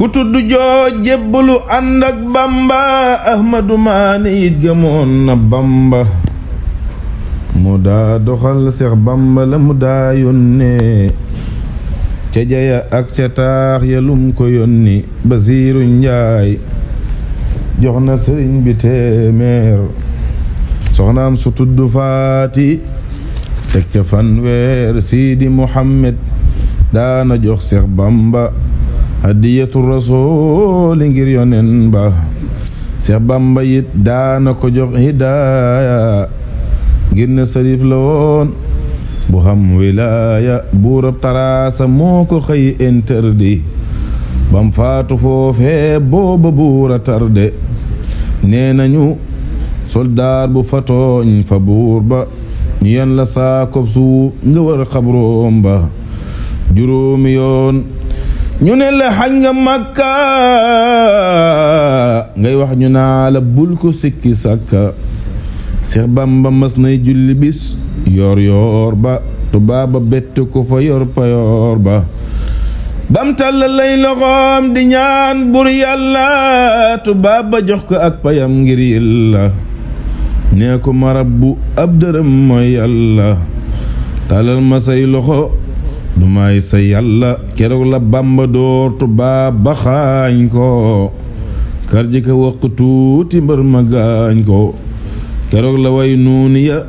ku tudd joo jébbalu ànd ak Bamba Ahmadu Maane it gëmoon na Bamba mu daa doxal Seex Bamba la mu daa yónnee ca jaya ak ca taax ya lum ko yónni Basiiru Njaay jox na sëriñ bi téeméer soxnaam su tudd Faati teg ca fanweer Sidi Muhammad daana jox Seex Bamba hadiyatu rasuuli ngir yonen ba Seex Bamba it daana ko jox hidaaya ngir ne sarif la woon bu xam wilaaya buurab taraasa moo ko xëy interdit bam faatu foofee booba buura tarde nee nañu soldaar bu fatooñ fa buur ba ñu yen la saakob suuf nga war xabroom ba juróomi yoon ñu ne la xañ nga Makka ngay wax ñu naa la bul ko sikki sàkka Seex Bamba mas nay julli bis yor yor ba tubaaba bett ko fa yor payoor ba bam tàlla lay loxoom di ñaan bur yàlla tubaaba jox ko ak payam ngir yàlla nee ko marabbu ab dërëm mooy yàlla tàllal ma say loxo du may sa yàlla keroog la Bamba door tubaab ba xaañ ko kar ji ko waq tuuti mbër ma gaañ ko keroog la way nuuni ya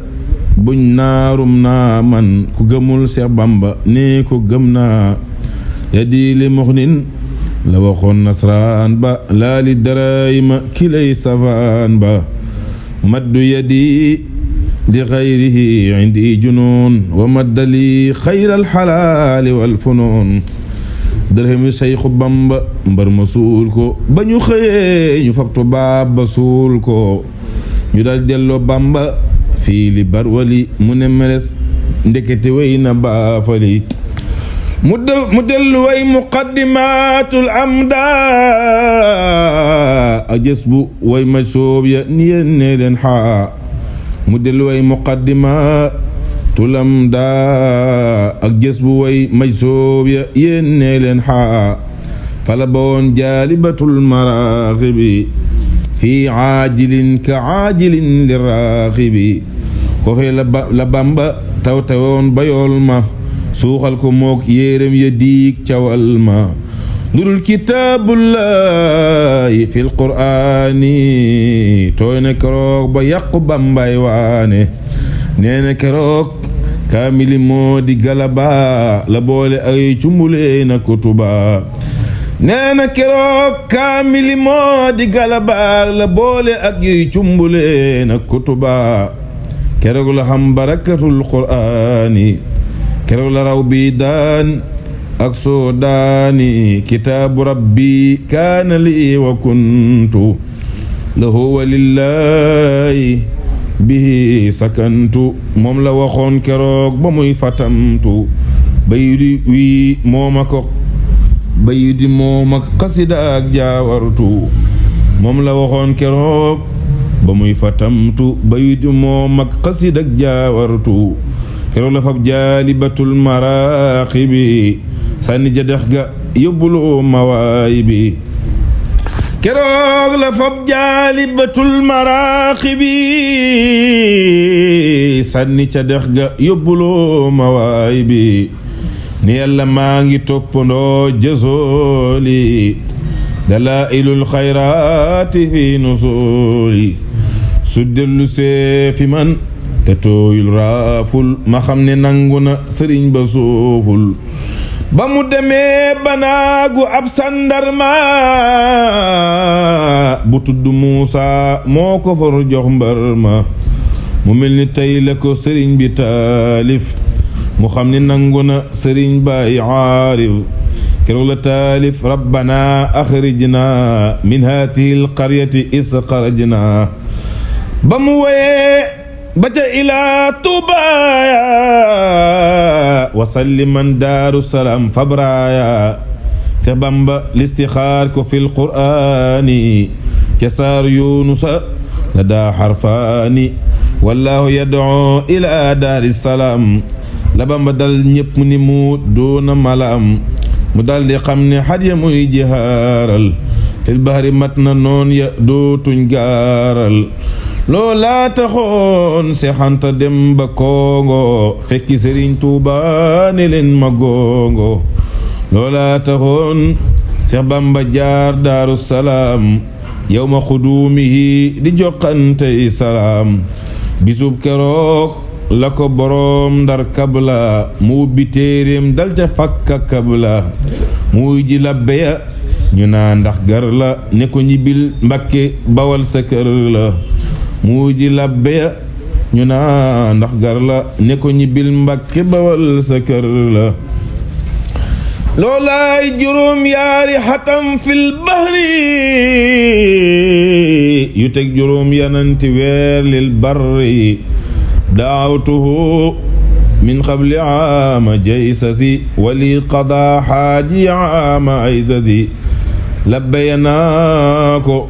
buñ naarum naa man ku gëmul Seex Bamba nee ko gëm naa ya diili muxnin la waxoon nasraan ba laali darayma kilay safaan ba maddu yadi di xayrihi indi junoon wa maddali xayral xalaali wal funoon dërëmi Seexu Bamba mbar ma suul ko ba ñu xëyee ñu fab tubaab ba suul ko ñu dal delloo Bamba fii li barwali mu ne meles ndekete way na baafali mu dellu way muqaddimaatul amda ak jës bu way ma soob ya ni yéen ne leen xaa mu dellu way muqaddimaatul amda ak jës bu way ma soob ya yéen ne leen xaa fala bawoon jaalibatul maraaxibi fii aajilin ka aajilin li raaxibi foofee la Bamba tawoon bayool ma suuxal ko mook yéeram ya diig cawal ma nurul kitaabullahi fil qur'aani tooy na keroog ba yàqu Bambay waane nee na keroog kaamili moo di galaba la boole ay cumbule na kutuba nee na keroog kaamili moo di galaba la boole ak yuy cumbule na kutuba keroog la xam barakatul qur'aani keroog la raw bi daan ak soo daani kitaabu rabbi kaana li wa kuntu lahu wa lillahi bihi sakantu moom la waxoon keroog ba muy fatamtu baydi wi mooma ko baydi mooma xasida ak jaawartu moom la waxoon keroog ba muy fatamtu baydi mooma xasida ak jaawartu keroog la fab jaalibatul maraaxibi sànni ja dex ga yóbbulu mawaayibi keroog la fab jaalibatul maraaxibi sànni ca dex ga yóbbulu mawaayibi ni yàlla maa ngi toppandoo jësooli dalaa'ilul xayraati fi nusuuli su dellu see fi man te tooyul raaful ma xam ne nangu na sëriñ ba sooful ba mu demee banaagu ab sandarma bu tudd Muusa moo ko far jox mbar ma mu mel ni tey la ko sëriñ bi taalif mu xam ne nangu na sëriñ baay aarif keroog la taalif rabbana axrijna min haatihi alqaryati isxarajna ba mu woyee ba ca ilaa tubaaya wasalli man daaru salaam fabraaya Seex Bamba listixaar ko fil qur'aani ca saar yunusa la daa xarfaani wallaahu yad'u ilaa daari salaam la Bamba dal ñépp ni mu doona malaam mu daldi xam ne xat ya muy jihaaral fil bahri mat na noon ya dootuñ gaaral loolaa taxoon Seex Anta dem ba Kongo fekki Sëriñ Tuuba ne leen ma gongo loolaa taxoon Seex Bamba jaar Daaru Salaam yawma xuduumihi di joxantey salaam bisub keroog la ko boroom Ndar kabla mu ubbi téeréem dal ca fakka kabla muy ji labbe ya ñu naa ndax gar la ne ko ñibbil Mbàkke Bawal sa kër la muy ji labbe ya ñu naa ndax gar la ne ko ñibbil Mbàkke Bawal sa kër la loolaay juróom yaari xatam fil bahri yu teg juróom yananti weer lil barri daawtuhu min qabli aama jaysasi wali qadaa xaaji aama aysasi labbaya naa ko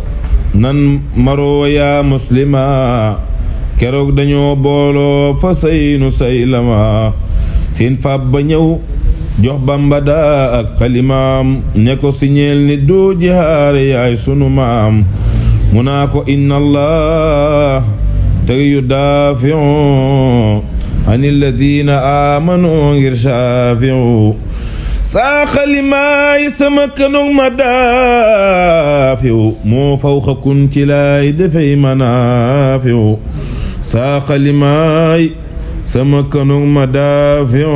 nan maroo yaa muslima keroog dañoo booloo fa saynu saylama seen fab ba ñëw jox Bamba daa ak xalimaam ne ko siñeel ni doo jihaare yaay sunu maam mu naa ko inna allah te yudaafiu an alladina aamanu ngir shaafiu saa xalimaay sama kanoog ma daafiu moo fawxa kun ci laay defey manaafiu saa xalimaay sama kanoog ma daafiu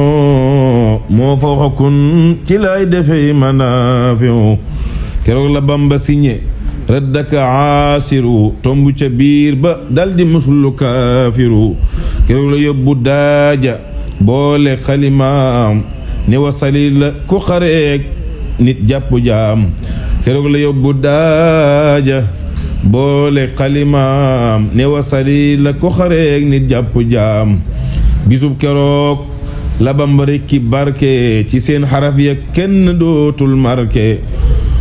moo fawxa kun ci laay defey manaafiu keroog la Bamba siñe raddaka aasiru tombu ca biir ba daldi muslu kaafiru keroog la yóbbu daaja boole xalimaam ne wasali la ku xareek nit jàpp jaam keroog la yóbbu daaja boole xalimaam ne wasali la ku xareek nit jàpp jaam bisub keroog la Bamba rekki barke ci seen xaraf ya kenn dootul marke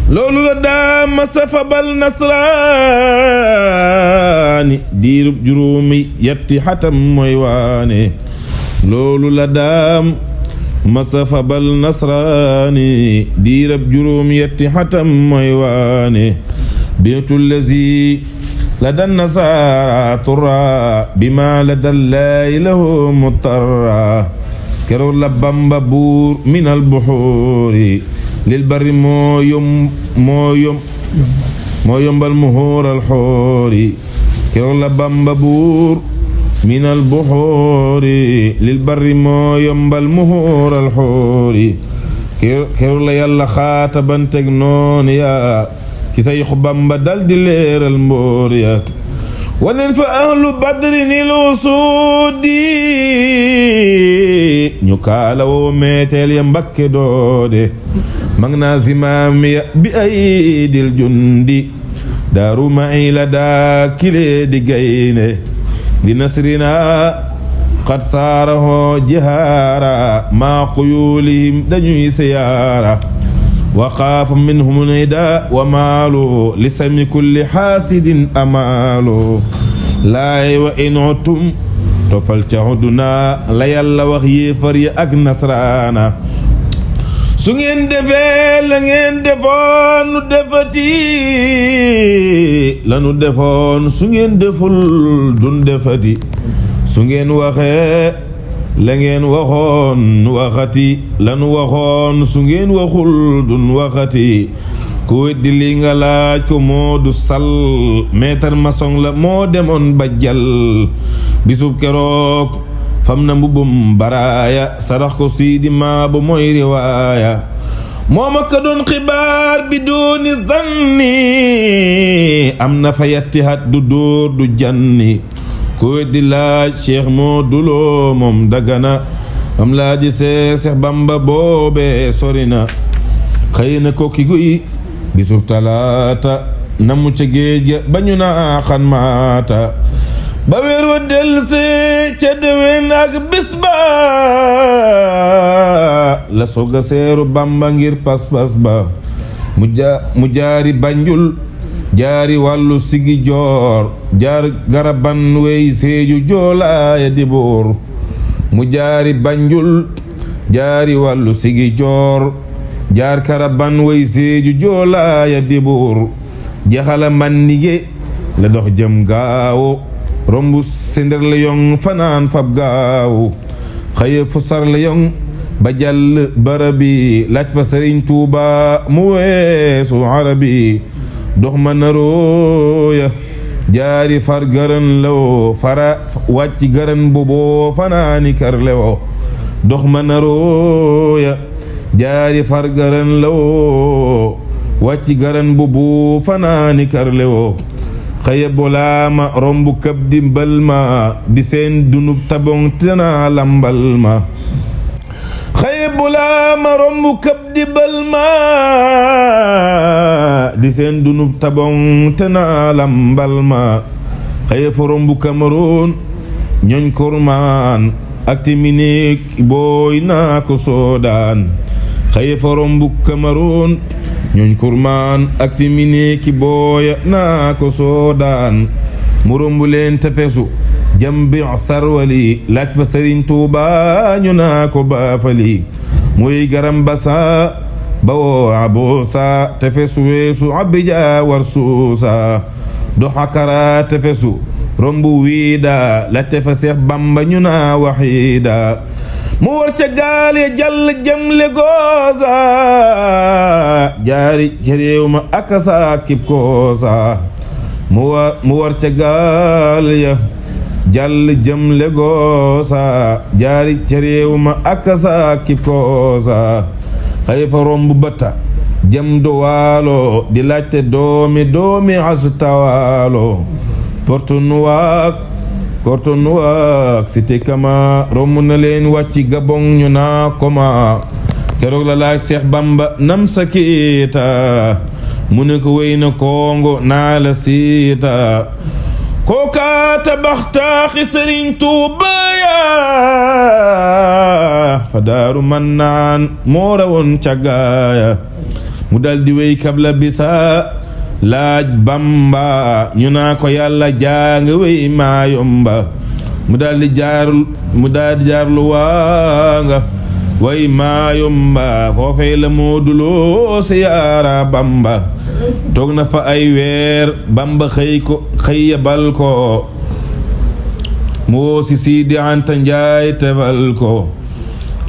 loolu la daam masafa bal nasraani diirub juróomi yetti xatam mooy waane loolu la daam masafa bal nasraani diirub juróomi yetti xatam mooy waane biitul lazi la dan nasaara turra bima la dallaay lahu mutarra keroog la Bamba buur minal buxuuri lil barri moo yombal muhuural xoori keroog la Bamba buur minal buxuuri lil barri moo yombal muhuural xoori keroog la yàlla xaata banteg noon ya ci say xu Bamba daldi leeral mboor ya waneen fa ahlu badri nil usuudi ñu kaala woo meeteel ya Mbakke doode mag naa zimaamiya bi ay dil jundi daaru ma'i la daa kile di gayne di nasrina qad saarahoo jihaara maa quyuulihim dañuy siyaara wa xaafa minhum nida wa maalu li sami kulli xaasidin amaalu laay wa in utum tofal ca huduna la yàlla wax yéefar ya ak nasraana su ngeen defee la ngeen defoon nu defati lanu defoon su ngeen deful dun defati su ngeen waxee la ngeen waxoon nu waxati lanu waxoon su ngeen waxul dun waxati ku weddi li nga laaj ko Moodu Sall meetar maçon la moo demoon ba jal bisub keroog fam na mbubum baraaya sarax ko siidi maabu mooy riwaaya moo ma ka doon xibaar bi dooni zanni am na fa yatti hat du dóor du janni ku weddi laaj Cheikh Moodu Lo moom Dagana am laaji Seex Bamba boobe sori na xëy na kokki guy bisub talaata namu ca géej ga ba ñu naa xan maata ba weer wa delse ca déwén ak bis ba la soga seeru Bamba ngir pas-pas ba mu jaari Banjul jaari wàllu sigi joor jaar garaban wey seeju joolaaya di buur mu jaari Banjul jaari wàllu sigi joor jaar karaban way seeju joolaaya dibuur jaxala mandige la dox jëm gaawo rombu sender la yong fanaan fab gaaw xëye fu sar la yong ba jàll barabi laaj fa Sëriñ Tuuba mu weesu arabi dox ma narooya jaari far garan lawo fara wàcc garan bobo fanaani kar lewo dox ma narooya jaari far garan lawo wàcc garan bobo fanaani kar lewo xëye bolaama rombu kab di mbal ma di seen dunub tabong tena lambal ma xëye bolaama rombu kab di mbal ma di seen dunub tabong tena lambal ma xëye fa rombu Cameroun ñoñ kormaan ak timinik booy naa ko soodaan xëye fa rombu Cameroun ñooñ kurmaan ak fi mi neeki booya naa ko soodaan mu romb leen tefesu jambi sarwali laaj fa Sëriñ Tuuba ñu naa ko baafali muy garam basa bawoo aboosa tefesu weesu abija war suusa doxakara tefesu romb wiida laaj fa Seex Bamba ñu naa waxiida mu war ca gaal ya jàll jëm Legoosa jaari ca réew ma akasa kib koosa mu war ca gaal ya jàll jëm Legoosa jaari ca réew ma akasa kib koosa xëy fa romb bata jëm do waalo di laajte doomi astawaalo Porto-Noir cité kama romb na leen wàcci Gabon ñu naa koma keroog la laaj Seex Bamba nam sa kiita mu ne ko wéy na Kongo naa la siita kooka tabax taaxi Sëriñ Tuuba ya fa Daaru Mannaan moo rawoon cagaaya mu daldi wéy kabla bisa laaj Bamba ñu naa ko yàlla jàng wey maayomba mu daldi jaar lu waanga way maayomba foofee la mooduloo siyaara Bamba toog na fa ay weer Bamba xëy yabal ko mu woo si Sidi Anta Njaay tebal ko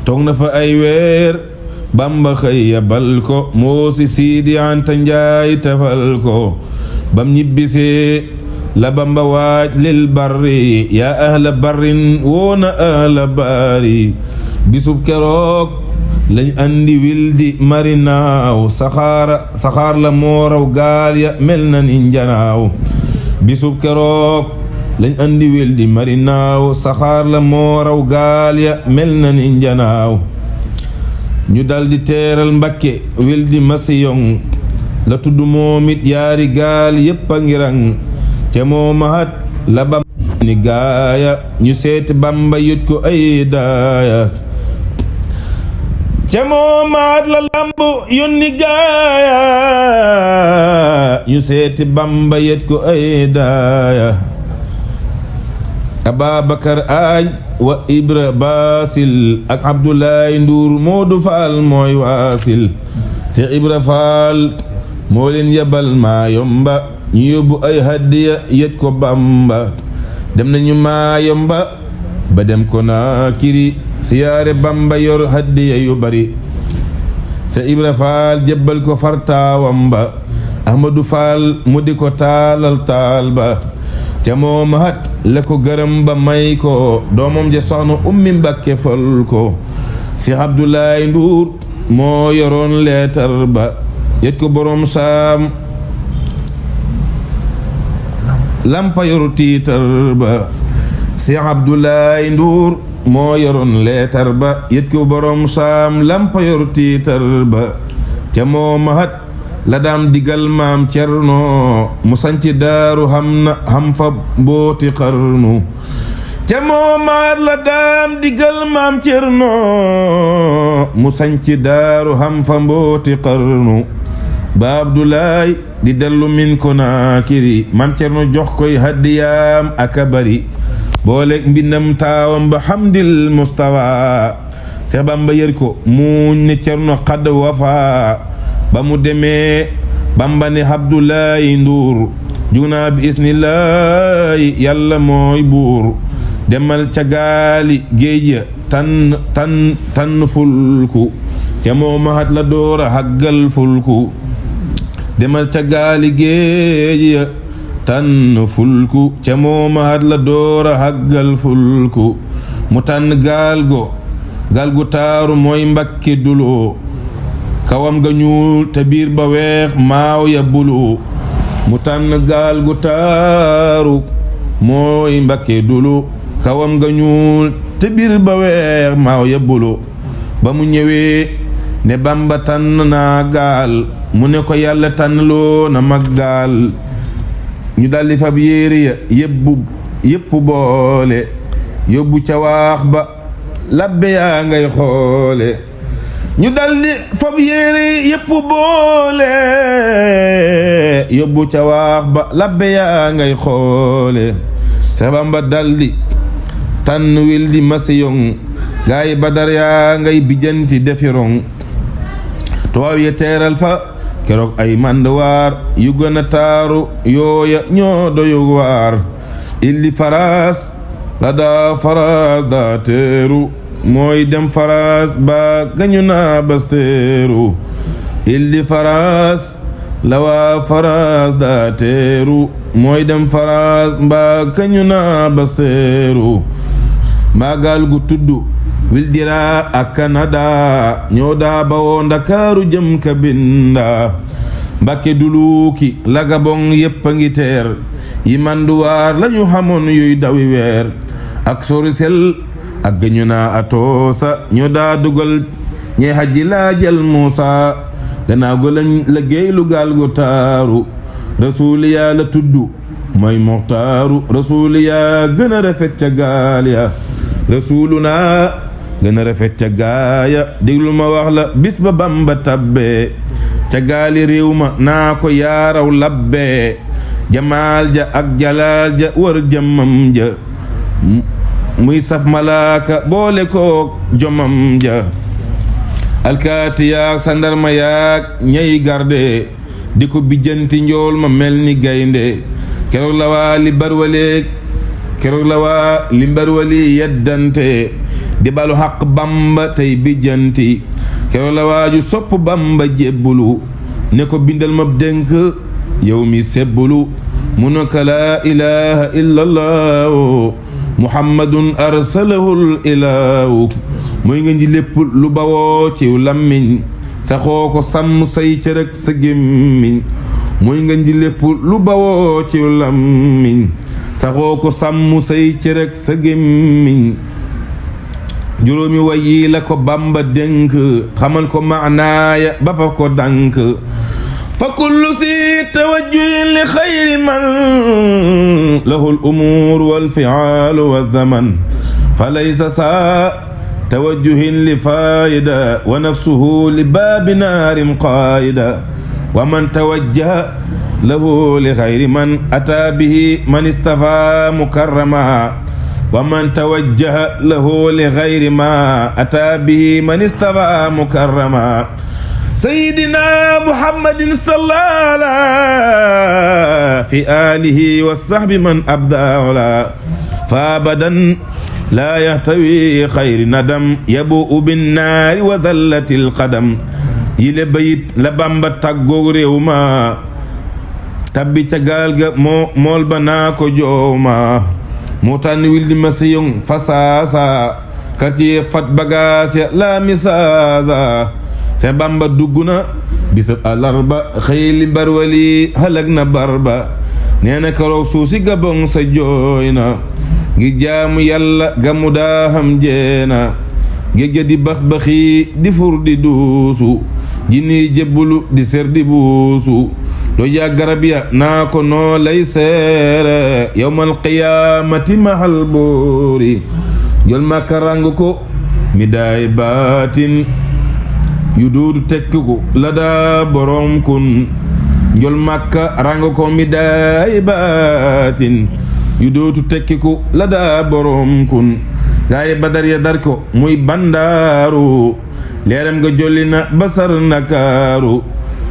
toog na fa ay weer Bamba xëy yabal ko moo si Sidi Anta Njaay tefal ko bam ñibbisee la Bamba waaj lil barri yaa ahla barrin woona ahla bari bisub keroog lañ andi wildi marinaaw saxaar la moo raw gaal ya mel na ni njanaaw bisub keroog lañ andi wildi marinaaw saxaar la moo raw gaal ya mel na ni njanaaw ñu daldi teeral Mbakke wildi Masiyong la tudd moom it yaari gaal yépp a ngirang ca moomaat la Bamba ni gaaya ñu seeti Bamba yët ko ay daaya ca moomaat la lamb yónni gaaya ñu seeti Bamba yët ko ay daaya Ababakar Añ wa Ibra Basil ak Abdoulaye Ndour Moodu Faal mooy waasil Seex Ibra Faal moo leen yabal Maayomba ñu yóbbu ay hadiya yët ko Bamba dem nañu Maayomba ba dem Konaakiri siyaare Bamba yor hadiya yu bari Seex Ibra Faal jébbal ko fartaawam ba Ahmadu Faal mu di ko taalal taal ba ca moom hat la ko gërëm ba may ko doomam ja soxna Ummi Mbàkke fal ko Seex Abdoulaye Ndour moo yoroon leetar ba yët ko borom saam lampa yoru tiitar ba Seex Abdoulaye Ndour moo yoroon leetar ba yët ko borom saam lampa yoru tiitar ba ca moom hat la daam digal maam Cerno mu sanci daaru xam fa mbooti xarnu ca moomaat la daam digal maam Cerno mu sanci daaru xam fa mbooti xarnu ba Abdoulaye di dellu min Konaakiri maam Cerno jox koy hadiyaam aka bari booleeg mbindam taawam ba Hamdil Mustawa Seex Bamba yër ko mu ne Cerno xadd wafa ba mu demee Bamba ne Abdoulaye Ndour jugna bi isnillaahi yàlla mooy buur demal ca gaali géej tan fulku ca moo mahat la doora haggal fulku demal ca gaali géej tan fulku ca moo mahat la doora haggal fulku mu tànn gaal gu taaru mooy Mbakke Dulo kawam ga ñuul te biir ba weex maaw ya bulu mu tànn gaal gu taaru mooy Mbakke Dulo kawam ga ñuul te biir ba weex maaw ya bulu ba mu ñëwee ne Bamba tànn naa gaal mu ne ko yàlla tànn loo na mag gaal ñu daldi fab yéere ya yépp boole yóbbu ca waax ba labbe yaa ngay xoole ñu daldi fab yéere yépp boole yóbbu ca waax ba labbe yaa ngay xoole Seex Bamba daldi tànn wil di masiyong gaay Badar yaa ngay bijanti defirong tuwaaw ya teeral fa keroog ay manduwaar yu gën a taaru yooya ñoo doyu waar illi faraas la daa faraas daa teeru mooy dem faraas ba gañu naa basteeru illi faraas la waa faraas daa teeru mooy dem faraas ba gañu naa basteeru maagal gu tudd Wildira ak Kanada ñoo daa bawoo Ndakaaru jëm Kabinda Mbakke Duluki la Gabon yépp a ngi teer yi manduwaar lañu xamoon yuy dawi weer ak Sorisel ak gañu naa Atoosa ñoo daa dugal ñee hajji laajal Muusa gannaaw ga lañ liggéey lu gaal gu taaru rasuuliyaa la tudd mooy Muxtaaru rasuuliyaa gën a rafet ca gaal ya rasuulunaa gën a rafet ca gaaya déglu ma wax la bis ba Bamba tabbee ca gaali réew ma naa ko yaaraw labbee jamaal ja ak jalaal ja war jëmmam ja muy saf malaaka boole kook jomam ja alkaati yaak sandarma yaak ñay garde di ko bijjanti njool ma mel ni gaynde keroog la waa li mbarwali yeddante di balu xaq Bamba tey bijjanti keroog la waaju sopp Bamba jébbulu ne ko bindal ma dénk yow mi sebbulu mu ne ko laa ilaha illa allahu muhammadun arsalahul ilahu mooy nga ji lépp lu bawoo ciw lammiñ saxoo ko sàmm say cërëg sa gémmiñ mooy nga ji lépp lu bawoo ciw lammiñ saxoo ko sàmm say cërëg sa gémmiñ juróomi way yi la ko Bamba dénk xamal ko maanaaya ba fa ko dànk fa kullu si tawajjuhin li xayri man lahu l umuur wal fiaalu wa zaman fa laysa saa tawajjuhin li faayida wa nafsuhu li baabi naarin qaayida wa man tawajjaha lahu li xayri man ataa bihi man istafaa mukarrama wa man tawajjaha lahu li xayri ma ataa bihi man istafaa mukarrama sayyidina muhammadin sallala fi alihi wa sahbi man abdaala fa abadan laa yahtawi xayri nadam yabu binnaari wa dallatil qadam yile bayit la Bamba tàggoog réew ma tabbi ca gaal ga mool ba naa ko jooma moo tànn wildi masiyong fasaasa quartier fat bagaas ya la misaasa Seex Bamba dugg na bisab alarba xëy li mbarwali halag na barba nee na keroog suusi Gabon sa jooy na ngir jaamu yàlla gamu daa xam jeena géej ga di bax-baxi di fur di duusu jinni jébbulu di ser di buusu doo yaa garab ya naa ko noo lay seere yawmal qiyaamati mahal boori jol Makka rang ko mi daay baatin yu duudu tekk ko la daa borom kun jol Makka rang ko mi daay baatin yu dootu tekki ko la daa borom kun gaay badar ya dar ko muy bandaaru leeram nga jolli na basar nakaaru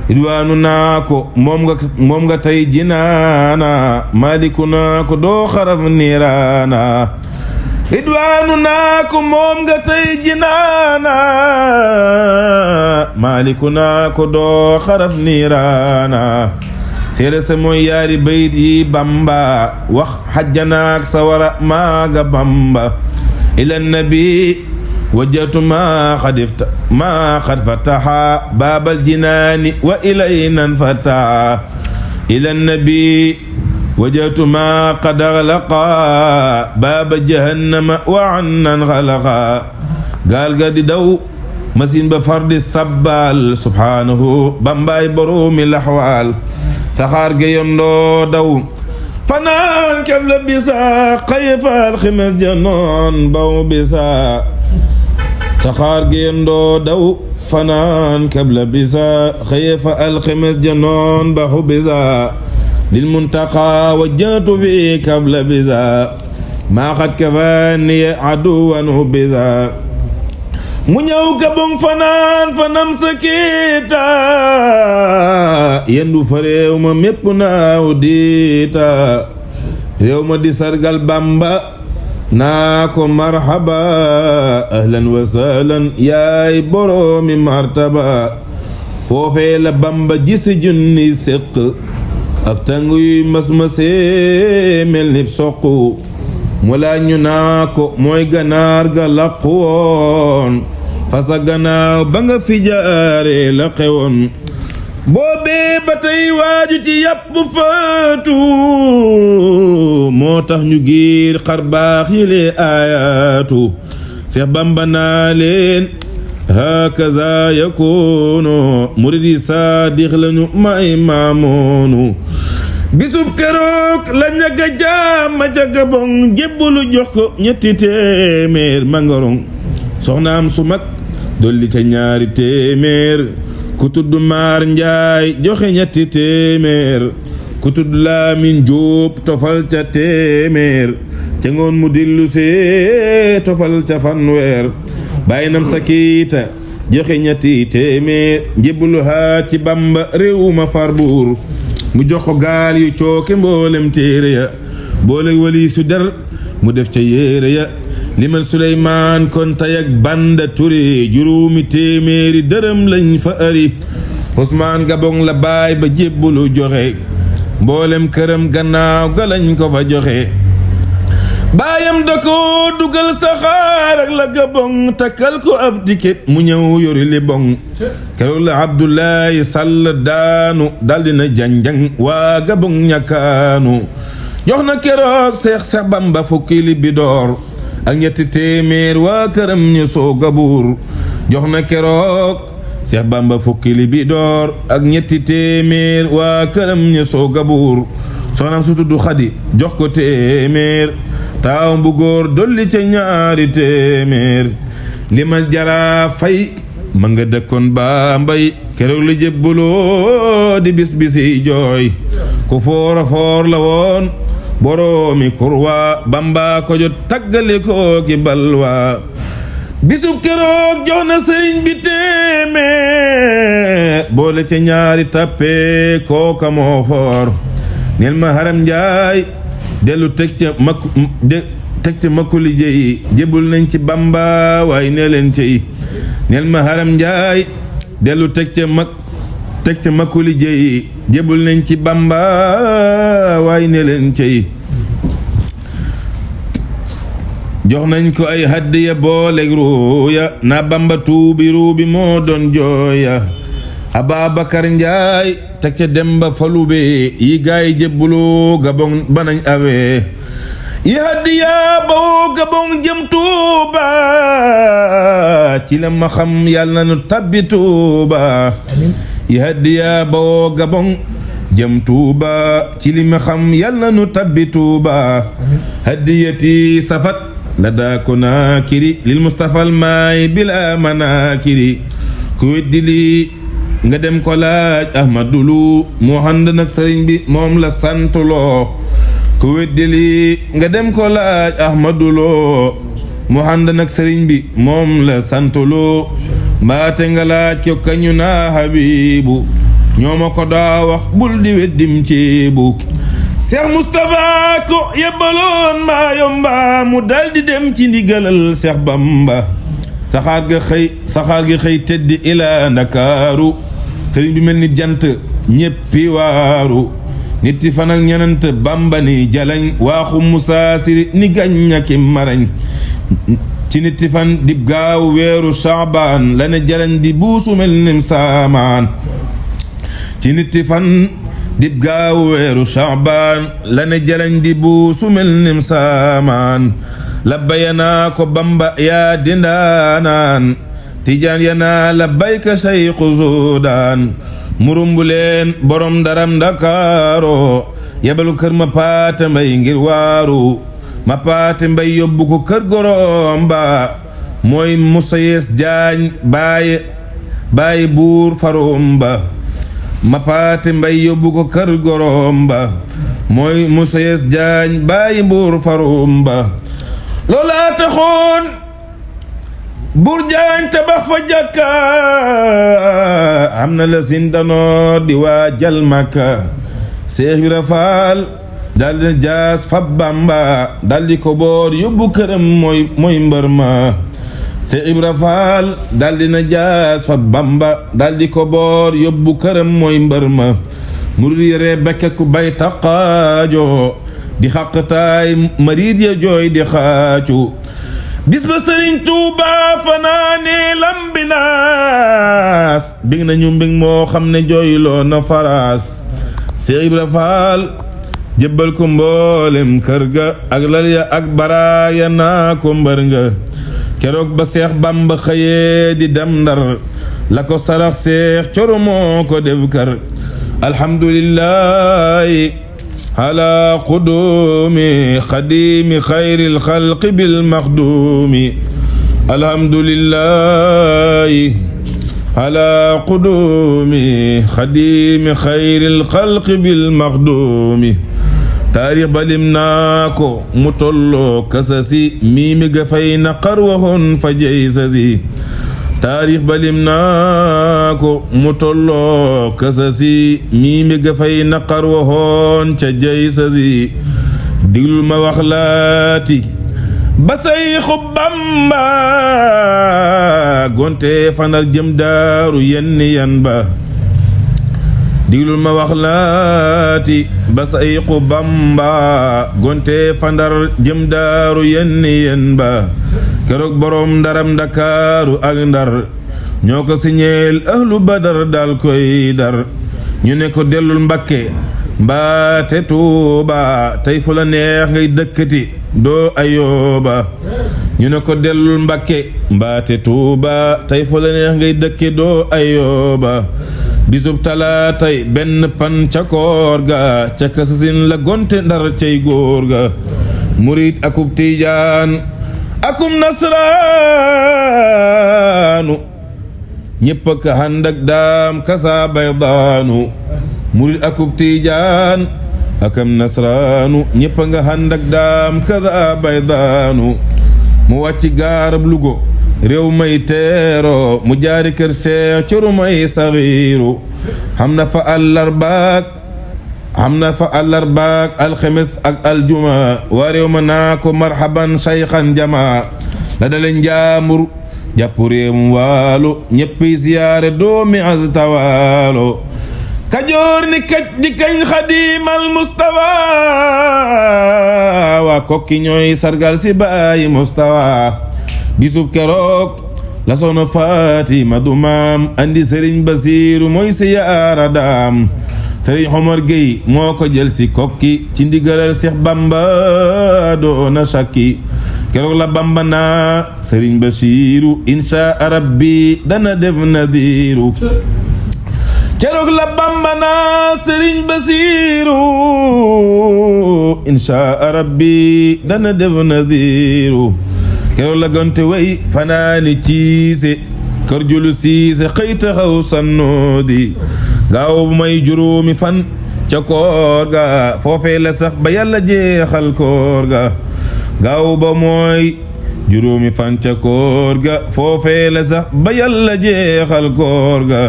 ridwaanu naa ko moom nga tey jinaana maaliku naa ko doo xaraf niiraana ridwaanu naa ko moom nga tey jinaana maaliku naa ko doo xaraf niiraana seere sa mooy yaari bayit yi Bamba wax xajjanaak sawara maaga Bamba ila nabi wajjatu maa xad fataha baabal jinaani wa ilayna fataha ila nabi wajjatu maa qad axlaqa baaba jahannama wa annan xalaqa gaal ga di daw machine ba far di sabbal subhaanahu Bambaay boroomi laxwaal saxaar ga yondoo daw fanaan kebla bisa xayfaal ximes janoon baw bisa saxaar ga yondoo daw fanaan kebla bisa xayfaal ximes janoon baxu bisa lil muntaqa wajjatu fi kebla bisa maa xat kafaaniya aduwan bisa mu ñëw Gabon fanaan fanam sa kiita yendu fa réew ma mépp naaw diita réew ma di sargal Bamba naa ko marhaba ahlan wa sahlan yaay boroomi martaba foofee la Bamba gisi junni séq ak tàng yuy mas-masee mel ni soq mu laaj ñu naa ko mooy ganaar ga laqu woon fasa gannaaw ba nga fi jaare la xewoon boobee ba tey waaju ci yàpp faatu moo tax ñu giir xar baax yi lee aayaatu Seex Bamba naa leen hakaza yakoonu murid yi saadix lañu may maamoonu bisub keroog la ñaga jaama ca Gabon jébbulu jox ko ñetti téeméer mangarong soxnaam su mag dolli ca ñaari téeméer ku tudd Maar Njaay joxe ñetti téeméer ku tudd Laamin Jóob tofal ca téeméer ca ngoon mu dillu see tofal ca fanweer bàyyi nam sa kiita joxe ñetti téeméer njébbalu haa ci Bamba réew ma far buur mu jox ko gaal yu cooke mboolem téere ya boole wali su der mu def ca yéere ya limal Suleymaan kon tay ak Banda Ture juróomi téeméeri dërëm lañ fa ari Usmaan Gabon la baay ba jébbulu joxe mboolem këram gannaaw ga lañ ko fa joxe baayam da ko dugal saxaar ak la Gabon takkal ko ab ticket mu ñëw yori li bon keroog la Abdoulaye Sall daanu daldi na janjang waa Gabon ñakkaanu jox na keroog Seex Bamba fukki li bi door ak ñetti téeméer waa këram ñu sooga buur jox na keroog Seex Bamba fukki li bi door ak ñetti téeméer waa këram ñu sooga buur soxnaam su tudd Xadi jox ko téeméer taaw bu góor dolli ca ñaari téeméer li ma jara fay ma nga dëkkoon Bambey keroog li jébbuloo di bis bisi jooy ku foora foor la woon boroomi kurwa Bamba ko jot taggale ko ki balwa bisub keroog jox na sëriñ bi téeméer boole ca ñaari tappe kooka moo foor neel ma Haram Njaay dellu teg ca makku liggéey jébul nañ ci Bamba waaye ne leen cey neel ma Haram Njaay dellu teg ca makku liggéey jébul nañ ci Bamba waaye ne leen cey jox nañ ko ay hadiya booleg ruuya na Bamba tuubi ruubi moo doon jooya Ababakar Njaay teg ca Demba Falube yi gaay jébbulu Gabon banañ awee yi hadiya bawoo Gabon jëm Tuuba ci la ma xam yàlla na nu tabbi Tuuba yi hadiya bawoo Gabon jëm Tuuba ci li ma xam yàlla na nu tabbi Tuuba hadiyati safat la daa ko naakiri lil Mustafa al maay bila manaakiri ku weddi lii nga dem ko laaj Ahmadulu moo ànd nag sëriñ bi moom la santuloo ku weddi lii nga dem ko laaj Ahmaduloo mu ànd nag sëriñ bi moom la santuloo mbaate nga laaj ko kañu naa Habibu ñoo ma ko daa wax bul di weddim ceebu Seex Mustapha ko yebbaloon maa yomba mu daldi dem ci ndigalal Seex Bamba saxaar gi xëy teddi ila Ndakaaru sëriñ bi mel ni jant ñéppi waaru nitti fan ak ñenant Bamba ni jalañ waaxu musaasiri ni gàññaki marañ ci nitti fan dib gaaw weeru Saabaan la ne jalañ di buusu mel nim saamaan ci nitti fan dib gaaw weeru Saabaan la ne jalañ di buusu mel nim saamaan labbayanaa ko Bamba yaa dindaanaan tijaan yanaa labbayka sayxu Suudaan murumbu leen borom daram Ndakaaro yebal kër ma paate mbay ngir waaru ma paate mbay yóbbu ko kër gorom ba mooy Musa Yes Jaañ baaye buur farum ba ma paate mbay yóbbu ko kër gorom ba mooy Musa Yes Jaañ baaye buur farum ba loolaa taxoon buur Jaañ tabax fa jàkka am na la sintanoor di waajal Makka Seex Ibra Faal daldi jaas fa Bamba daldi ko boor yóbbu këram mooy mbër ma Seex Ibra Faal daldi na jaas fa Bamba daldi ko boor yóbbu këram mooy mbër ma murid yere bekke ku bay taqaajo di xaqtaay mariid ya jooy di xaacu bis ba Sëriñ Tuuba fanaane lambinaas bég nañu mbég moo xam ne jooyloo na faraas Seex Ibra Faal jébbal ko mboolem kër ga ak lal ya ak baraaya naa ko mbër nga keroog ba Seex Bamba xëyee di dem Ndar la ko sarax Seex Coro moo ko def kër alhamdulillahi ala qudumi xadimi xayril xalqi bil maxdumi alhamdulillahi ala qudumi xadimi xayril xalqi bil maxdumi taarix ba lim naa ko mu tolloo kasasi miimi ga fay naqar waxoon fa jey sasi taarix ba lim naa ko mu tolloo kasasi miimi ga fay naqar waxoon ca jey sasi diglul ma wax laati ba Sayxu Bamba gonte fanar jëm daaru yan ba diglul ma wax laati ba Sayxu Bamba gonte fandar jëm daaru yan ba keroog borom ndaram Ndakaaru ak Ndar ñoo ko siñeel ahlu Badar dal koy dar ñu ne ko dellul Mbakke mbaate Tuuba tey fu la neex ngay dëkkati doo ayooba ñu ne ko dellul Mbakke mbaate Tuuba tey fu la neex ngay dëkke doo ayooba bisub talaatay benn pan ca koor ga ca kasasin la gonte Ndar cay góor ga murit akub Tijaan akum nasraanu ñépp ka ànd ak daam kasa baydaanu murit akub Tijaan akam nasraanu ñépp nga ànd ak daam kasa baydaanu mu wàcc gaarab Lugo réew may teero mu jaari kër Seex Coro may saxiiru xam na fa àllarbaak alxemes ak aljuma waa réew ma naa ko marhaban sayxan jama la dale njaambur jàpp réewum waalo ñéppi ziyaare doomi aztawaalo kajoor ni kaj di kañ xadimal mustafa waa kokki ñooy sargal si baayi mustafa bisub keroog la soxna Fatima du maam andi Sëriñ Basiiru mooy siyaara daam Sëriñ Omar Gueye moo ko jël si kokki ci ndigalal Seex Bamba doona shakki keroog la Bamba naa Sëriñ Basiiru inshaa rabbi dana def nadiiru keroog la Bamba naa Sëriñ Basiiru inshaa rabbi dana def nadiiru keroog la gonte way fanaani ciise kër julu siise xëy taxaw sannoodi gaaw bu may juróomi fan ca koor ga foofee la sax ba yàlla jeexal koor ga gaaw ba mooy juróomi fan ca koor ga foofee la sax ba yàlla jeexal koor ga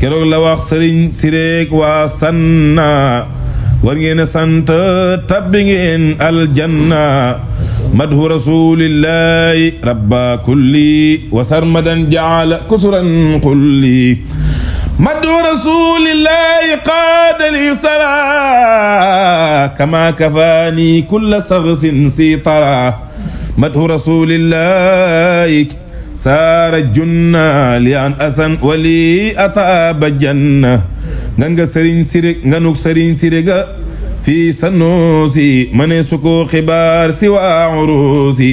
keroog la wax sëriñ sireek waa sanna war ngeen a sant tabbi ngeen aljanna madhu rasulillahi rabba kulli wa sarmadan jaala kusuran kulli madhu rasulillahi qaada li sala kama kafaani kulla saxsin si tara madhu rasulillahi saara junna li an asan wali ataaba janna ngan nga sëriñ sire nganuk sëriñ sire ga fii sanoosi mane su ko xibaar si waa uruusi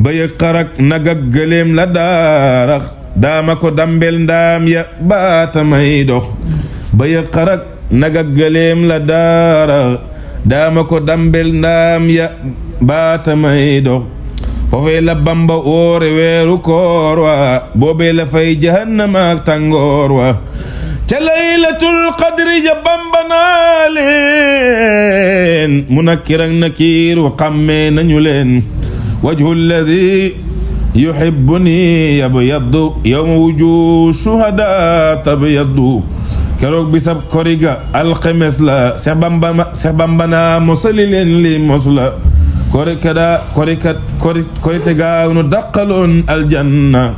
bëyëg xarak nagag gëléem la daarax daama ko dambel ndaam ya baata may dox bëyëg xarak nagag gëléem la daarax daama ko dambel ndaam ya baata may dox foofee la bamba woore weeru koor wa boobee la fay jahannama ak tàngoor wa ca laylatul qadri ja bamba naa leen munakkir ak nakiir wa xàmmee nañu leen wajhu alladi yuhibbuni yabyaddu yawma wujuh shuhada tabyaddu keroog bisab koriga alxemes la Seex Bamba naa mosali leen li mos la korite gaa nu daqaloon aljanna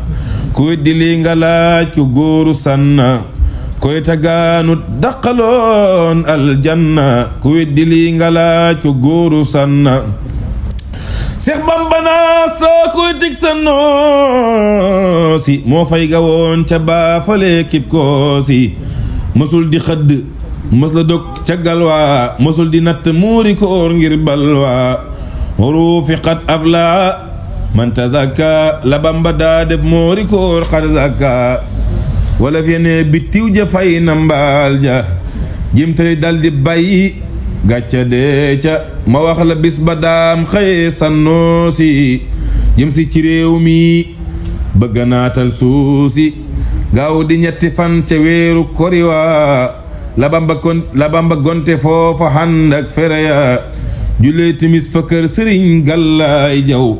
ku weddi li nga laaj ku góoru sanna korite gaa nu daqaloon aljanna ku weddi li nga laaj ku góoru sanna Seex Bamba naa saa koritik sannoosi moo fay gawoon ca baafale kib koosi mosul di xëdd mos la dog ca galwaa mosul di natt muuri koor ngir balwaa rufiqat afla man tazakka la Bamba daa def moori koor xad zakka wala fi ne bittiw ja fay na mbaal ja jimtali dal di bàyyi gàcca dee ca ma wax la bis ba daam xëye sannoosi jëm si ci réew mi bëgg naatal suusi gaaw di ñetti fan ca weeru koriwa la Bamba gonte foofa xànd ak fereya jullee timis fa kër sëriñ Gàllaay Jaw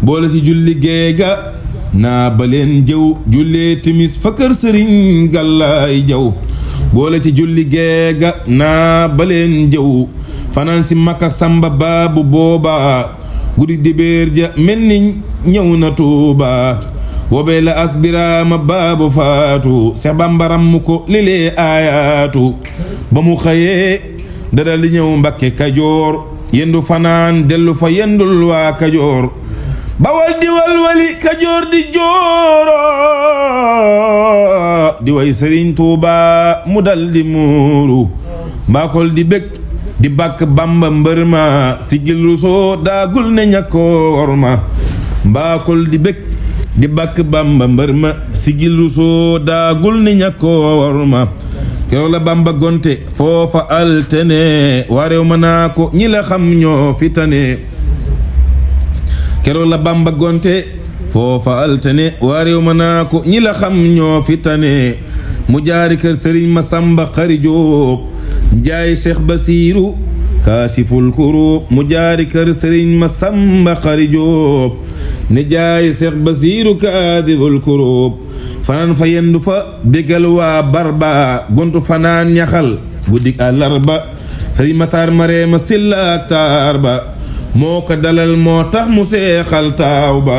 boole ci julli géega naa baleen jëw jullee timis fa kër sëriñ Gàllaay Jaw boole ci julli géega naa baleen jëw fanaan si Makka Samba baabu booba guddi dibéer ja mel ni ñëw na Tuuba woobee la asbiraama baabu faatu Seex Bamba rammu ko lilee aayaatu ba mu xëyee dara li ñëw Mbakke Kajoor yendu fanaan dellu fa yendul waa Kajoor bawal di walwali Kajoor di jooro di way Sëriñ Tuuba mu dal di muuru mbaakol di bég di bàkk Bamba mbër ma sigil rusoo daagul ne ñakkoor ma mbaakol di bég di bàkk Bamba mbër ma sigil rusoo daagul ne ñakkoor ma keroog la Bamba gonte foofa altene waa réew ma naa ko ñi la xam ñoo fi tane keroog la Bamba gonte foofa altene waa réew ma naa ko ñi la xam ñoo fi tane mu jaari kër Sëriñ Masamba Xari Jóob njaay Seex Basiiru kaasiful kurub mu jaari kër Sëriñ Masamba Xari Jóob ne jaay Seex Basiiru kaasiful kurub fanaan fa yendu fa bégal waa barba gontu fanaan ñaxal guddik àllarba Sëriñ Mataar Mareema Silla ak taar ba moo ko dalal moo tax mu seexal taaw ba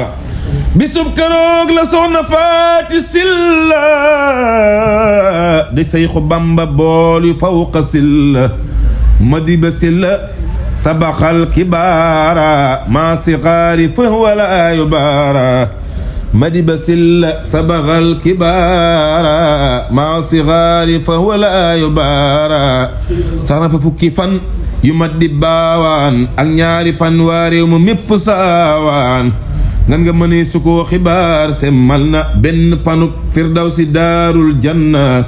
bisub keroog la soxna Faati Silla di Seyxu Bamba bool yu fawqa Silla Madiba Silla sabaxal kibaara maa sigaari fa wala yubaara Madiba Silla sabaxal kibaara maa sigaari fa wala yubaara sax na fa fukki fan yu mat di baawaan ak ñaari fan waa réew mu mépp saawaan ngan nga mënee su ko xibaar semmal na benn panub firdawsi daarul janna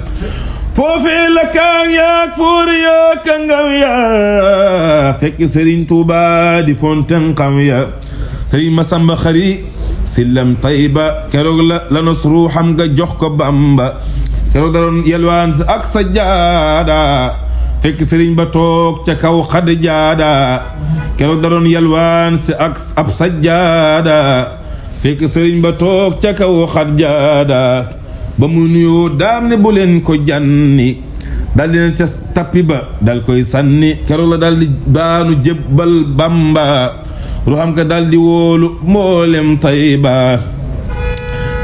foofee la kaang yaak fuur yaa kangam yaa fekk Sëriñ Tuuba di fonten xam ya Sëriñ Masamba Xari Sillam Tayba keroog la nos ruuxam nga jox ko Bamba keroog da doon yelwaan sa ak sa jaada fekk sëriñ ba toog ca kaw xad jaada keroog da doon yalwaan si ak ab sajjaada fekk sëriñ ba toog ca kaw xat jaada ba mu nuyoo daam ne bu leen ko janni dal di ne ca tappi ba dal koy sànni keroog la dal di daanu jébbal Bamba ruuxam ka dal di wóolu mboolem Tayba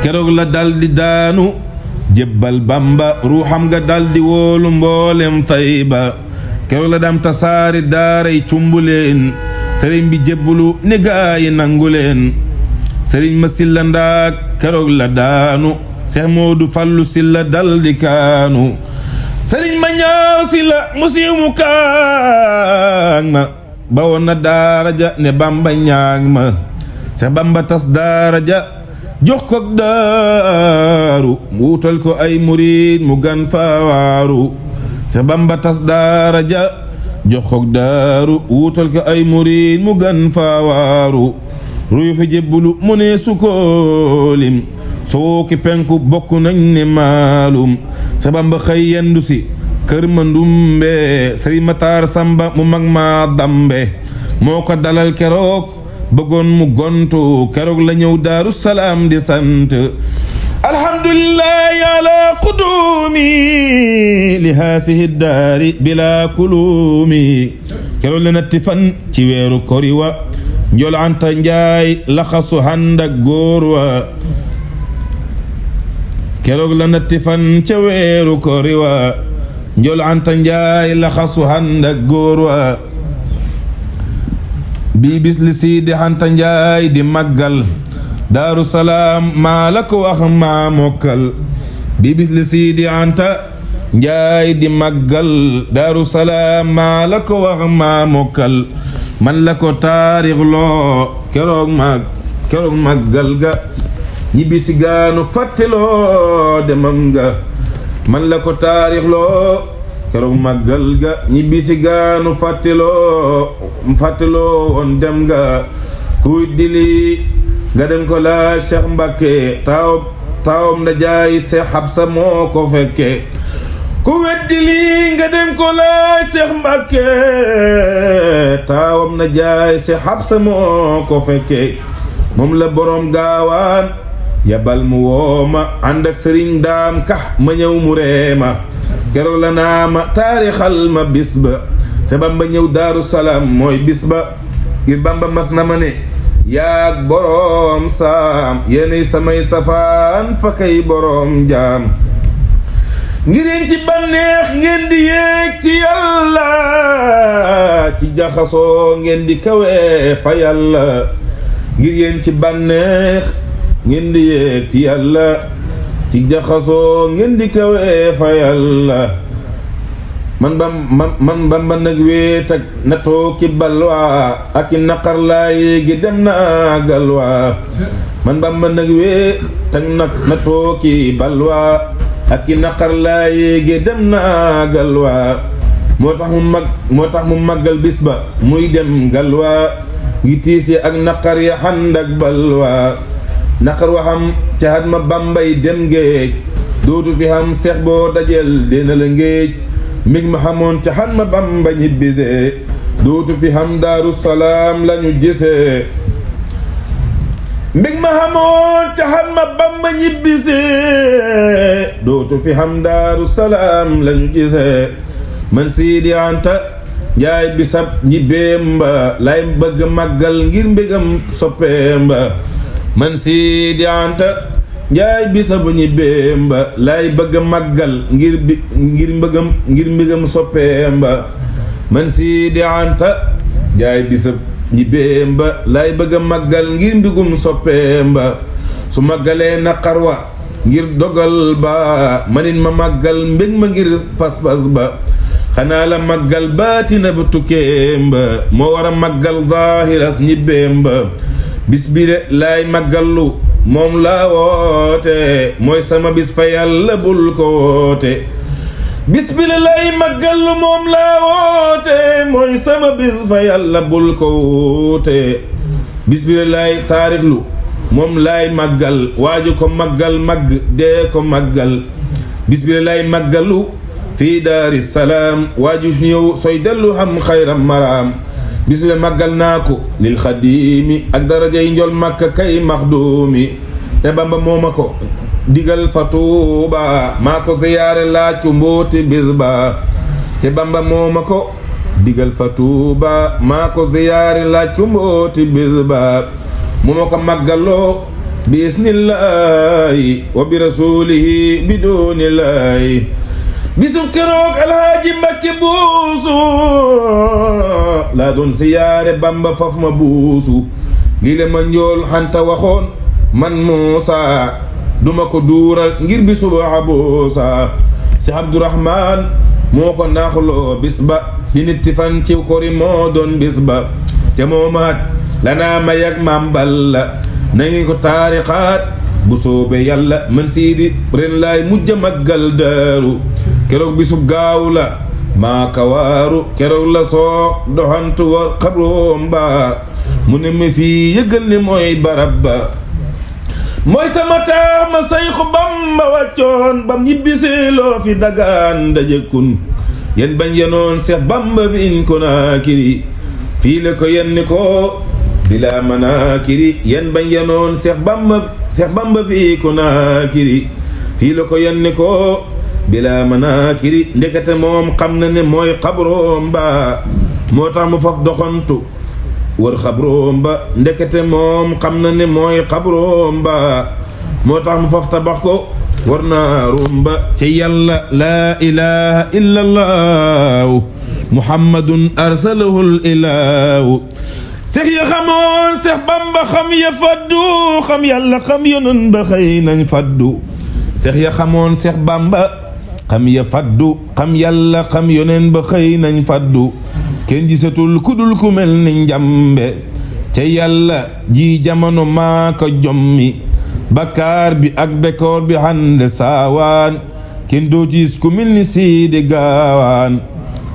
keroog la dal di daanu jébbal Bamba ruuxam nga dal di wóolu mboolem Tayba keroog la daam tasaari daaray cumbuleen sëriñ bi jébbalu ne gaayi nangu leen sëriñ ma silla ndaak keroog la daanu Seex Moodu Fallu silla dal di kaanu sëriñ ma ñaaw silla musiw mu kaag ma bawoon na daara ja ne Bamba ñaag ma Seex Bamba tas daara ja jox ko daaru wuutal ko ay murid mu gan faawaaru Seex Bamba tas daara ja jox ko daaru wuutal ko ay murid mu gan faawaaru ruyu fi jébbulu mu ne sukoolim soo ki penku bokk nañ ne maalum Seex Bamba xëy yendu si kër ma ndumbe Sëriñ Mataar Samba mu mag ma dambe moo ko dalal keroog bëggoon mu gontu keroog la ñëw Daaru Salaam di sant alhamdulillahi ala qudumi li haasihi daari bila kulumi keroog la natti fan ci weeru koriwa Njool Anta Njaay laxasu ànd ak góor wa keroog la natti fan ca weeru koriwa Njool Anta Njaay laxasu ànd ak góor wa bii bis li Sidi Anta Njaay di màggal Daaru Salaam maa la ko wax maa mokkal bii bis li Sidi Anta Njaay di màggal Daaru Salaam maa la ko wax maa mokkal man la ko taarix loo keroog màggal ga ñibbi si gaanu fàtteloo demam ga man la ko taarix loo keroog màggal ga ñibbi si gaanu fàtteloo woon dem ga kuy dili nga dem ko la Cheikh Mbakke taawam nda jaay Cheikh Habsa moo ko fekke ku weddi lii nga dem ko laaj Seex Mbàkke taawam na jaay Seex Habsa moo ko fekke moom la boroom gaawaan yabal mu wooma ànd ak sëriñ daam ka ma ñëw mu reema keroog la naa ma taarixal ma bis ba te Bamba ñëw Daaru Salaam mooy bis ba ngir Bamba mas na ma ne yaag boroom saam yéenay samay safaan fa kay boroom jaam ngir yéen ci bànneex ngeen di yéeg ci yàlla ci jaxasoo ngeen di kawe fa yàlla ngir yéen ci bànneex ngeen di yéeg ci yàlla ci jaxasoo ngeen di kawe fa yàlla man Bamba nag weet ak natoo ki balwaa ak i naqar laa yéegi dem naa galwaa man Bamba nag weet ak natoo ki balwaa ak i naqar laa yéege dem naa galwaa moo tax mu màggal bis ba muy dem galwaa ngi tiise ak naqar ya xànd ak balwaa naqar waxam ca hat ma Bambay dem géej dootu fi xam seex boo dajel dina la ngéej mig ma xamoon ca hat ma Bamba ñibbisee dootu fi xam Daaru Salaam lañu gisee mbig ma xamoon ca xat ma Bamba ñibbisee dootu fi xam Daaru Salaam lañu gisee man Sidi Anta Njaay bisab ñibbeem ba lay bëgg màggal ngir mbégam soppeem ba man Sidi Anta Njaay bisab ñibbeem ba lay bëgg màggal ngir mbégam soppeem ba man Sidi Anta Njaay bisab ñibbeem ba lay bëgg a màggal ngir mbigum soppeem ba su màggalee naqar wa ngir dogal ba manit ma màggal mbég ma ngir pas-pas ba xanaa la màggal baatina bu tukkeem ba moo war a màggal zaahiras ñibbeem ba bis bi de laay màggallu moom laa woote mooy sama bis fa yàlla bul ko woote bis bi la lay màggal moom laa woote mooy sama bis fa yàlla bul ko woote bis bi la lay taarixlu moom laay màggal waaju ko màggal màgg dee ko màggal bis bi la lay màggalu fii Daari Salaam waaju ñëw sooy dellu xam xayram maraam bisle màggal naa ko lil xadiimi ak darajay njol makka kay maxduumi te bamba moo ma ko digal fa tuuba maa ko ziyaare laaj ko mbooti bis ba te bamba moo ma ko digal fa tuuba maa ko ziyaare laaj ko mbooti bis ba moo ma ko màggaloo bismillaahi wa bi rasuulihi bi doonillaahi bisub keroog alhaaji Mbakke buusu laa doon siyaare bamba faf ma buusu lii le ma njool xanta waxoon man Muusa duma ko duural ngir bisub abuusa si Abdurahmaan moo ko naaxloo bis ba di nitti fan ciw kori moo doon bis ba te moo maat lanaa may ak maam Balla na ngi ko taarixaat bu soobe yàlla man siidi ren laay mujja maggal daaru keroog bisub gaaw la maa kawaaru keroog la soo doxantu war xabroom ba mu ne ma fii yëgal ni mooy barab ba mooy sama taax ma sayxu Bamba wàccoon bam ñibbisee loo fi dagaan dajëkkun yen bañ yenoon Seex Bamba fi in ko naakiri fii la ko yenni ko bila manaakiri yen bañ yenoon Seex Bamba fi ko naakiri fii la ko yenni ko bila manaakiri ndekete moom xam na ne mooy xabroom ba moo tax mu faf doxantu wër xabroom ba ndekete moom xam na ne mooy xabroom ba moo tax mu faf tabax ko war naarum ba ci yàlla laa ilaha illa allahu muhammadun arsalahul ilahu seex ya xamoon Seex Bamba xam ya faddu xam yàlla xam yonen ba xëy nañ faddu seex ya xamoon Seex Bamba xam ya faddu xam yàlla xam yonen ba xëy nañ faddu kenn gisatul kudul ku mel ni njambe ca yàlla ji jamono maa ko jommi bakkaar bi ak bekoor bi hande saawaan kenn doo gis ku mel ni Siidi Gaawaan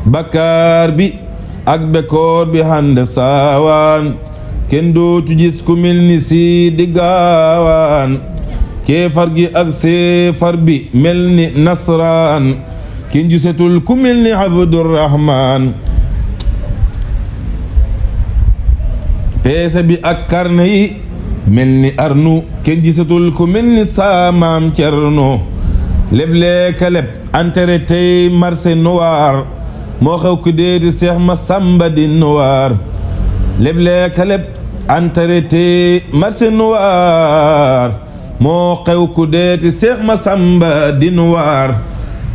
bakkaar bi ak bekoor bi hande saawaan kenn dootu gis ku mel ni Siidi Gaawaan keefar gi ak seefar bi mel ni nasraan kenn gisatul ku mel ni Abdurahmaan peese bi ak karne yi mel ni arnu kenn gisatul ku mel ni saamaam Cerno lebleeka leb entere tey marché noir moo xew ku deeti Seex Masamba di noir lebleeka leb entere tey marché noir moo xew ku deeti Seex Masamba di noir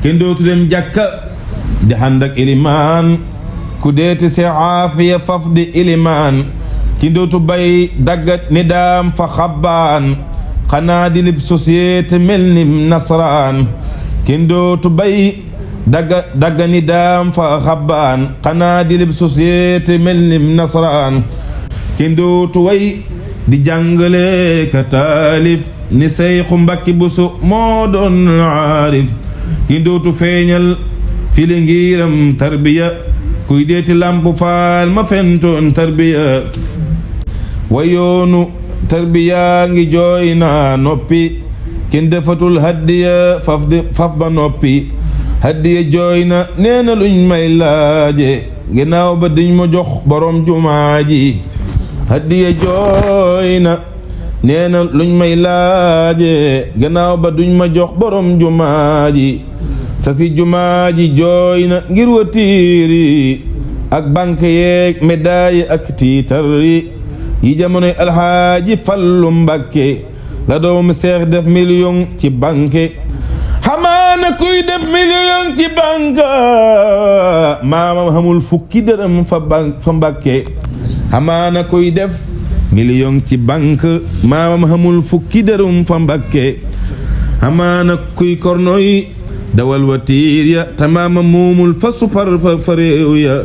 kenn dootu dem jàkka di ànd ak ilimaan ku deeti Seex Aafiya faf di ilimaan ki dootu bay daggat ni daam fa xabbaan xanaa di lib société mel ni nasraan ki dootu bay dagga ni daam fa xabbaan xanaa di lib société mel ni nasraan ki dootu way di jàngale ka taalif ni Seyxu Mbàkke Buso moo doon aarif ki dootu feeñal fili ngiram tarbiya kuy deeti lamp faal ma fentoon tarbiya wayoonu tarbiya ngi jooy na noppi kenn defatul haddiya faf ba noppi haddiya jooy na nee na luñ may laaje ginnaaw ba duñ ma jox borom jumaa ji haddiya jooy na nee na luñ may laaje ginnaaw ba duñ ma jox borom jumaa ji sa si jumaa ji jooy na ngir watiiri ak banque yeeg médaille ak tiitar yi jamonoy alxaaji Fallu Mbàkke la doomu Seex def million ci banque xamaana kuy def million ci banque maamam xamul fukki dërëm fa Mbàkke xamaana kuy def million ci banque maamam xamul fukki dërëm fa Mbàkke xamaana kuy kornoy dawal watiir ya te maamam moomul fa supar fa réew ya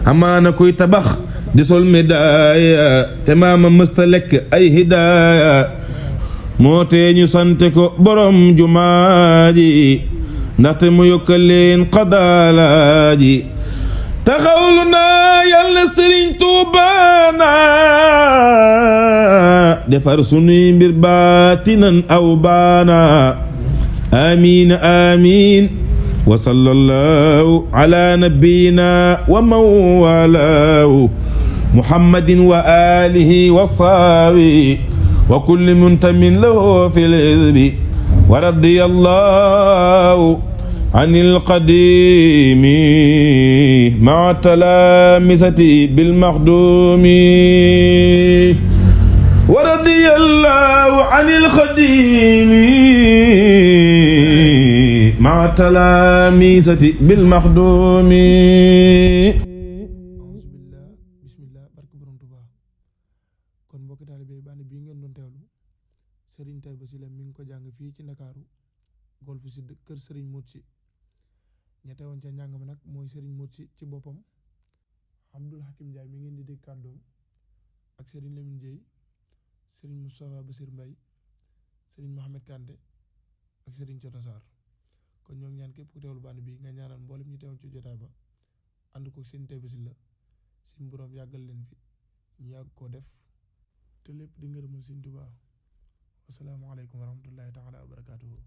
xamaana kuy tabax di sol médaaya te maama mësta lekk ay hidaaya moo tee ñu sante ko borom jumaaji ndaxte mu yokkal leen xadaalaaji taxawlu naa yàlla Sëriñ Tuubaa na defar sunuy mbir baatinan aw baana amiin amiin wa sallallahu ala nabiyyina wa mawalaahu muhammadin wa alihi wa sahbihi wa kulli muntamin lahu fil hizbi wa radiyallahu anil qadimi ma'a talamisati bil makhdumi wa radiyallahu anil qadimi ma'a talamisati bil makhdumi. kon mbokki taalibe yi bànn bii ngeen doon teewlu Serigne Taïba Sylla mi ngi ko jàng fii ci Ndakaaru Golf Sud kër Serigne Modou Sy ña teewoon ca njàng ma nag mooy Serigne Modou Sy ci boppam, Abdoul Hakim Ndiaye mi ngeen di dégg kàddoom ak Serigne Lamine Ndiaye, Serigne Moustapha Bassir Mbaye, Serigne Mohamed Kande ak Serigne Thiota Sarr. kon ñoo ngi ñaan képp ku teewlu bànn bi nga ñaanal mboolem ñu teewoon ci jotaay ba ànd ko Serigne Taïba Sylla suñu boroom yàggal leen fi ñu yàgg koo def te lépp di ngërëmal Sëriñ Tuubaa. Assalaamu aleykum wa rahmatullahi taala wa barakaatuhu.